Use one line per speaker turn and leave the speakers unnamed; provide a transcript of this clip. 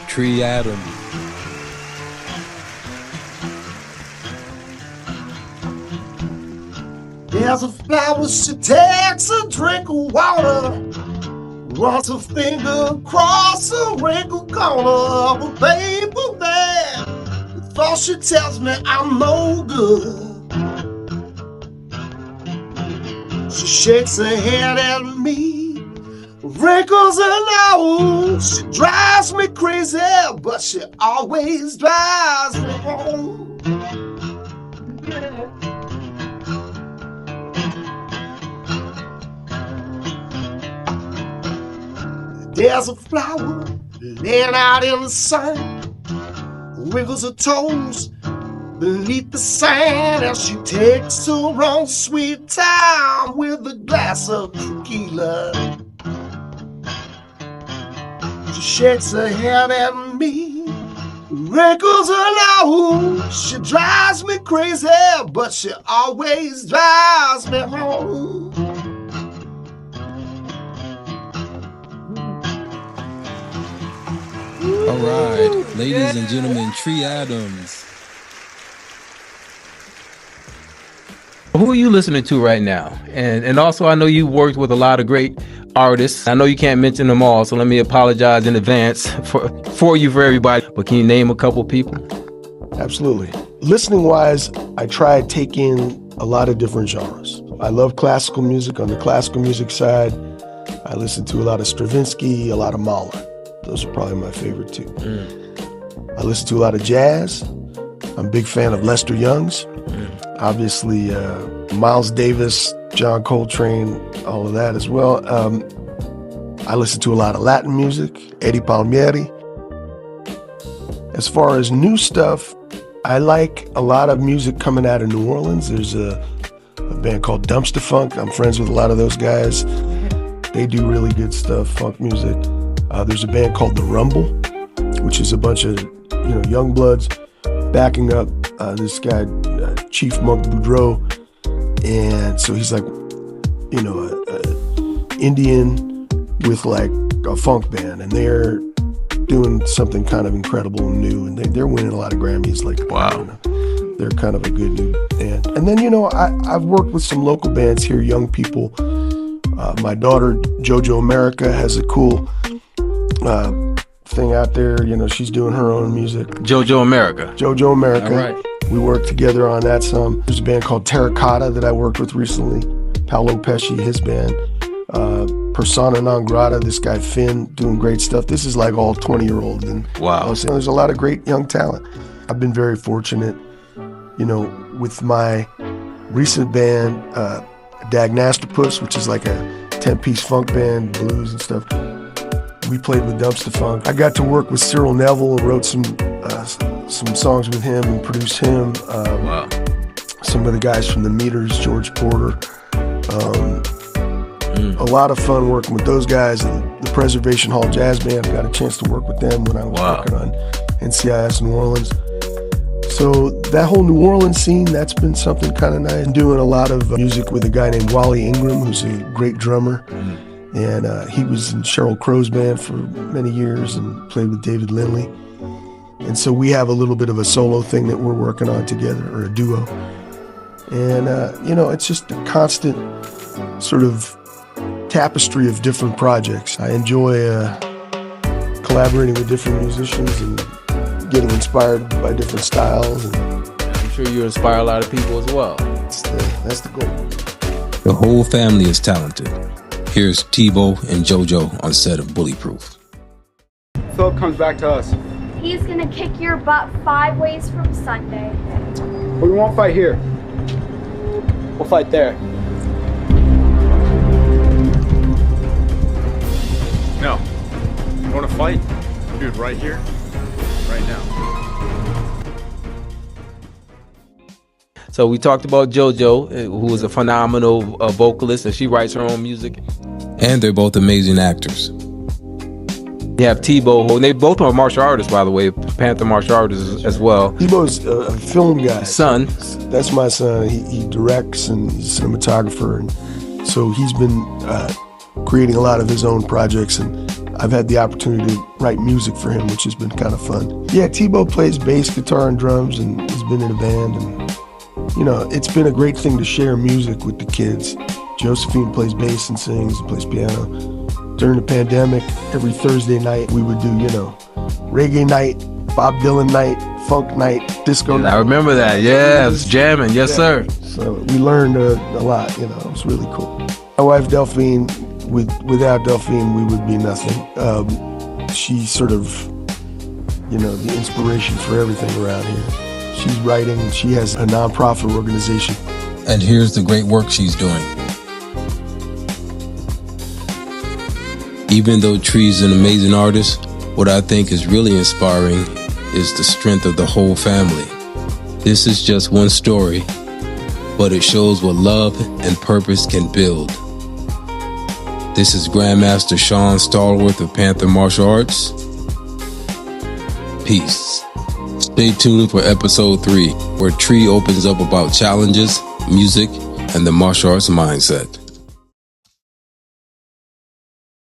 Tree Adams.
There's a flower, she takes a drink of water, runs her finger across a wrinkled corner of a paper bag. Before she tells me I'm no good, she shakes her head at me, wrinkles her nose. She drives me crazy, but she always drives me home. There's a flower laying out in the sun, wiggles her toes beneath the sand as she takes her own sweet time with a glass of tequila. She shakes her head at me, wrinkles her nose. She drives me crazy, but she always drives me home.
All right, ladies and gentlemen, Tree Adams.
Who are you listening to right now? And also, I know you worked with a lot of great artists. I know you can't mention them all, so let me apologize in advance for everybody. But can you name a couple people?
Absolutely. Listening wise, I try to take in a lot of different genres. I love classical music. On the classical music side, I listen to a lot of Stravinsky, a lot of Mahler. Those are probably my favorite too. I listen to a lot of jazz. I'm a big fan of Lester Young's. Obviously, Miles Davis, John Coltrane, all of that as well. I listen to a lot of Latin music, Eddie Palmieri. As far as new stuff, I like a lot of music coming out of New Orleans. There's a band called Dumpster Funk. I'm friends with a lot of those guys. They do really good stuff, funk music. There's a band called The Rumble, which is a bunch of young bloods backing up this guy, Chief Monk Boudreaux. And so he's like, a Indian with like a funk band, and they're doing something kind of incredible and new, and they're winning a lot of Grammys. Like, wow, they're kind of a good new band. And then I've worked with some local bands here, young people. My daughter JoJo America has a cool thing out there. She's doing her own music.
JoJo America.
JoJo America.
All right.
We worked together on that some. There's a band called Terracotta that I worked with recently. Paolo Pesci, his band. Persona Non Grata, this guy Finn, doing great stuff. This is like all 20-year-olds. And
wow.
There's a lot of great young talent. I've been very fortunate, with my recent band, Dagnastropus, which is like a 10-piece funk band, blues and stuff. We played with Dumpster Funk. I got to work with Cyril Neville, wrote some songs with him and produced him.
Wow.
Some of the guys from the Meters, George Porter. A lot of fun working with those guys, and the Preservation Hall Jazz Band. I got a chance to work with them when I was working on NCIS New Orleans. So that whole New Orleans scene, that's been something kind of nice. I'm doing a lot of music with a guy named Wally Ingram, who's a great drummer. And he was in Sheryl Crow's band for many years and played with David Lindley. And so we have a little bit of a solo thing that we're working on together, or a duo. And, it's just a constant sort of tapestry of different projects. I enjoy collaborating with different musicians and getting inspired by different styles. And
I'm sure you inspire a lot of people as well.
That's the goal.
The whole family is talented. Here's Tebow and JoJo on set of Bulletproof.
Philip comes back to us.
He's gonna kick your butt 5 ways from Sunday.
We won't fight here. We'll fight there.
No. You want to fight? Do it right here, right now.
So we talked about JoJo, who is a phenomenal vocalist, and she writes her own music.
And they're both amazing actors.
You have Tebow, and they both are martial artists, by the way, Panther martial artists as well.
Tebow's a film guy.
Son.
That's my son. He directs and he's a cinematographer. And so he's been creating a lot of his own projects. And I've had the opportunity to write music for him, which has been kind of fun. Yeah, Tebow plays bass, guitar, and drums, and has been in a band. And, you know, it's been a great thing to share music with the kids. Josephine plays bass and sings and plays piano. During the pandemic, every Thursday night, we would do, you know, reggae night, Bob Dylan night, funk night, disco night.
I remember that. Yeah, it was jamming. Yes, sir.
So we learned a lot, you know. It was really cool. My wife, Delphine, without Delphine, we would be nothing. She's sort of, you know, the inspiration for everything around here. She's writing. She has a nonprofit organization.
And here's the great work she's doing. Even though Tree's an amazing artist, what I think is really inspiring is the strength of the whole family. This is just one story, but it shows what love and purpose can build. This is Grandmaster Sean Stallworth of Panther Martial Arts. Peace. Stay tuned for episode 3, where Tree opens up about challenges, music, and the martial arts mindset.